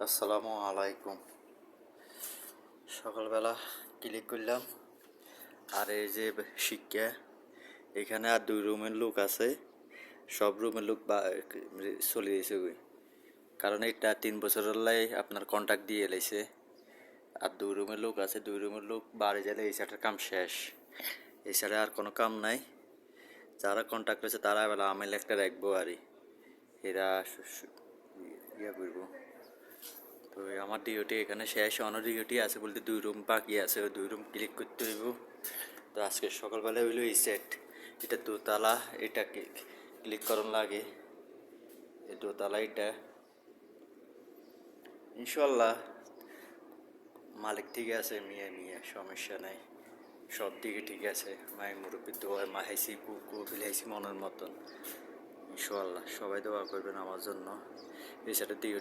আসসালামু আলাইকুম। সকালবেলা ক্লিক করলাম, আর এই যে শিক্ষা এখানে আর 2 রুমের লোক আছে, সব রুমের লোক চলে গেছে ওই, কারণ এটা 3 বছরের লাই আপনার কন্ট্যাক্ট দিয়ে এলাইছে। আর 2 রুমের লোক আছে, 2 রুমের লোক বাড়ি গেলে এই সাইডের কাম শেষ, এই সাইডে আর কোনো কাম নাই। যারা কন্ট্যাক্ট হয়েছে তারা বেলা আমেল একটা রাখবো আর এরা ইয়ে করবো। তো আমার ডিউটি এখানে শেষ, অন্য ডিউটি আছে বলতে 2 রুম বাকি আছে, ওই 2 রুম ক্লিক করতে হইব। তো আজকে সকালবেলা হইলো এই সেট, এটা দোতলা, এটা ক্লিক করন লাগে, এই দোতলা এটা ইনশাল্লাহ মালিক ঠিক আছে, মিয়া সমস্যা নাই, সব দিকে ঠিক আছে। মায়ের মুরব্বী দোয়া মাহাইছি বিলাইছি মনের মতন। ইনশাল্লাহ সবাই দোয়া করবেন আমার জন্য। এই সাথে ডিউটি